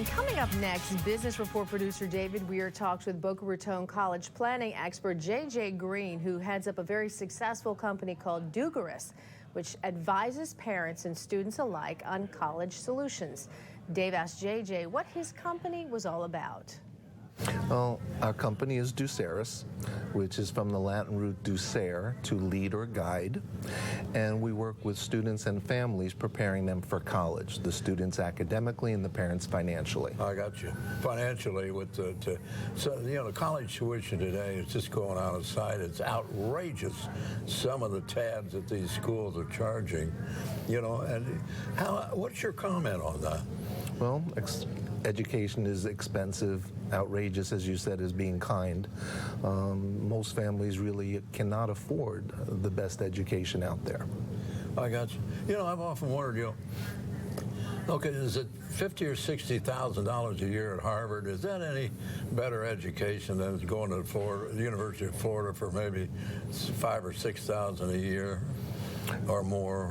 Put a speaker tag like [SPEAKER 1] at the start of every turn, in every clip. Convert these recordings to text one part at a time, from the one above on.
[SPEAKER 1] And coming up next, Business Report producer David Weir talks with Boca Raton College planning expert J.J. Greene, who heads up a very successful company called Dugaris, which advises parents and students alike on college solutions. Dave asked J.J. what his company was all about.
[SPEAKER 2] Well, our company is Duceris, which is from the Latin root ducere, to lead or guide. And we work with students and families preparing them for college, the students academically and the parents financially.
[SPEAKER 3] I got you. Financially, with so the college tuition today is just going out of sight. It's outrageous, some of the tabs that these schools are charging. And what's your comment on that?
[SPEAKER 2] Well, education is expensive. Outrageous, as you said, is being kind. Most families really cannot afford the best education out there.
[SPEAKER 3] I got you. I've often wondered, okay, is it $50,000 or $60,000 a year at Harvard? Is that any better education than going to the University of Florida for maybe $5,000 or $6,000 a year? Or more?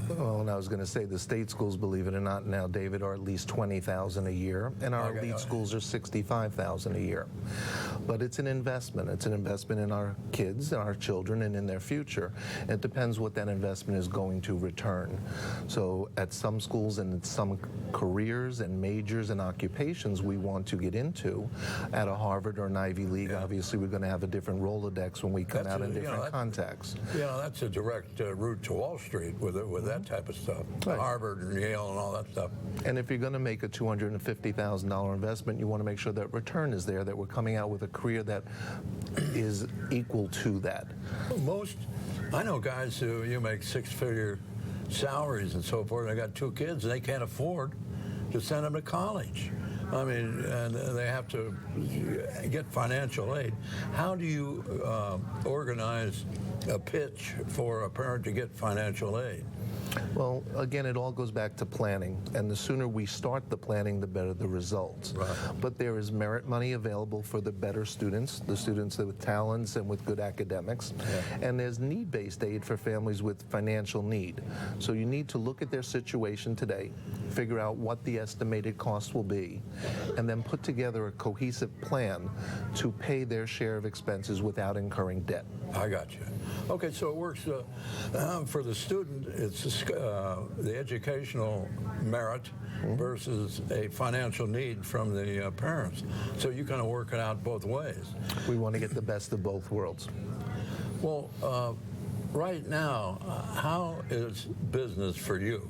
[SPEAKER 2] Well, and I was going to say the state schools, believe it or not, now, David, are at least $20,000 a year, and our elite schools are $65,000 a year. But it's an investment. It's an investment in our kids and our children and in their future. It depends what that investment is going to return. So at some schools and some careers and majors and occupations we want to get into, at a Harvard or an Ivy League, obviously we're going to have a different Rolodex when we come out in different contexts.
[SPEAKER 3] That's a direct route to Wall Street with that type of stuff, right. Harvard and Yale and all that stuff.
[SPEAKER 2] And if you're going to make a $250,000 investment, you want to make sure that return is there, that we're coming out with a career that is equal to that.
[SPEAKER 3] I know guys who make six-figure salaries and so forth. They got two kids and they can't afford to send them to college. I mean, and they have to get financial aid. How do you organize a pitch for a parent to get financial aid?
[SPEAKER 2] Well, again, it all goes back to planning, and the sooner we start the planning, the better the results.
[SPEAKER 3] Right.
[SPEAKER 2] But there is merit money available for the better students, the students with talents and with good academics, and there's need-based aid for families with financial need. So you need to look at their situation today, figure out what the estimated cost will be, and then put together a cohesive plan to pay their share of expenses without incurring debt.
[SPEAKER 3] I got you. Okay, so it works for the student. It's the educational merit versus a financial need from the parents. So you kind of work it out both ways.
[SPEAKER 2] We want to get the best of both worlds.
[SPEAKER 3] Well, right now, how is business for you?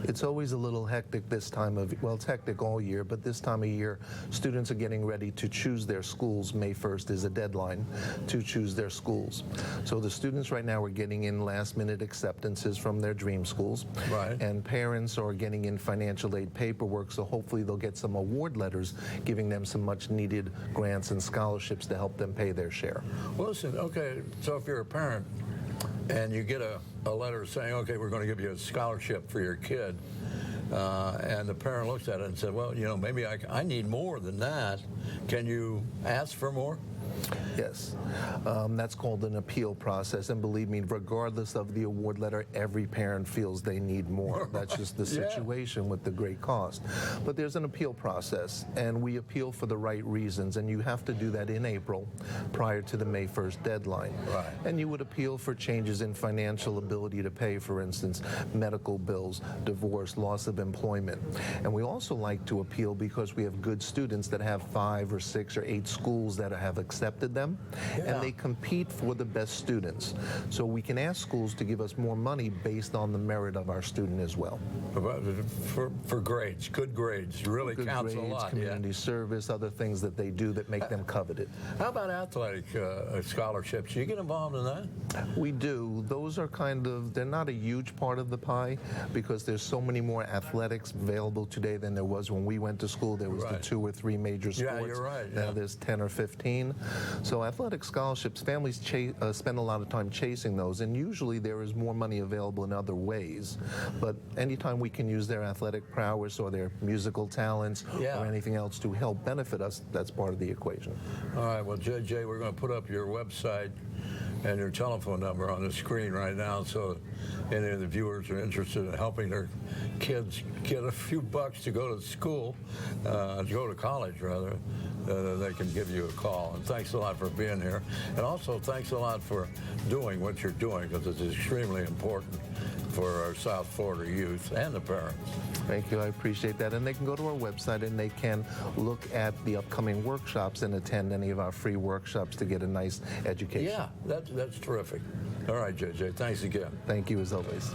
[SPEAKER 2] It's always a little hectic this time of, well, it's hectic all year, but this time of year, students are getting ready to choose their schools. May 1st is a deadline to choose their schools. So the students right now are getting in last-minute acceptances from their dream schools.
[SPEAKER 3] Right.
[SPEAKER 2] And parents are getting in financial aid paperwork, so hopefully they'll get some award letters giving them some much-needed grants and scholarships to help them pay their share.
[SPEAKER 3] Well, listen, okay, so if you're a parent, and you get a letter saying, okay, we're going to give you a scholarship for your kid, and the parent looks at it and said, well, maybe I need more than that. Can you ask for more?
[SPEAKER 2] Yes. That's called an appeal process, and believe me, regardless of the award letter, every parent feels they need more. That's just the situation with the great cost. But there's an appeal process, and we appeal for the right reasons, and you have to do that in April prior to the May 1st deadline.
[SPEAKER 3] Right.
[SPEAKER 2] And you would appeal for changes in financial ability to pay, for instance, medical bills, divorce, loss of employment. And we also like to appeal because we have good students that have 5 or 6 or 8 schools that have accepted them, and they compete for the best students. So we can ask schools to give us more money based on the merit of our student as well.
[SPEAKER 3] For grades, good grades, really
[SPEAKER 2] good
[SPEAKER 3] counts
[SPEAKER 2] grades,
[SPEAKER 3] a lot.
[SPEAKER 2] Community service, other things that they do that make them coveted.
[SPEAKER 3] How about athletic scholarships? Do you get involved in that?
[SPEAKER 2] We do. Those are they're not a huge part of the pie because there's so many more athletics available today than there was when we went to school. There was the 2 or 3 major sports.
[SPEAKER 3] Yeah, you're right.
[SPEAKER 2] Now there's 10 or 15. So athletic scholarships, families spend a lot of time chasing those, and usually there is more money available in other ways. But anytime we can use their athletic prowess or their musical talents or anything else to help benefit us, that's part of the equation.
[SPEAKER 3] All right, well, JJ, we're going to put up your website and your telephone number on the screen right now, so any of the viewers are interested in helping their kids get a few bucks to go to school, to go to college rather, they can give you a call. And thanks a lot for being here. And also thanks a lot for doing what you're doing, because it's extremely important for our South Florida youth and the parents.
[SPEAKER 2] Thank you. I appreciate that. And they can go to our website and they can look at the upcoming workshops and attend any of our free workshops to get a nice education.
[SPEAKER 3] Yeah, that's terrific. All right, JJ, thanks again.
[SPEAKER 2] Thank you as always.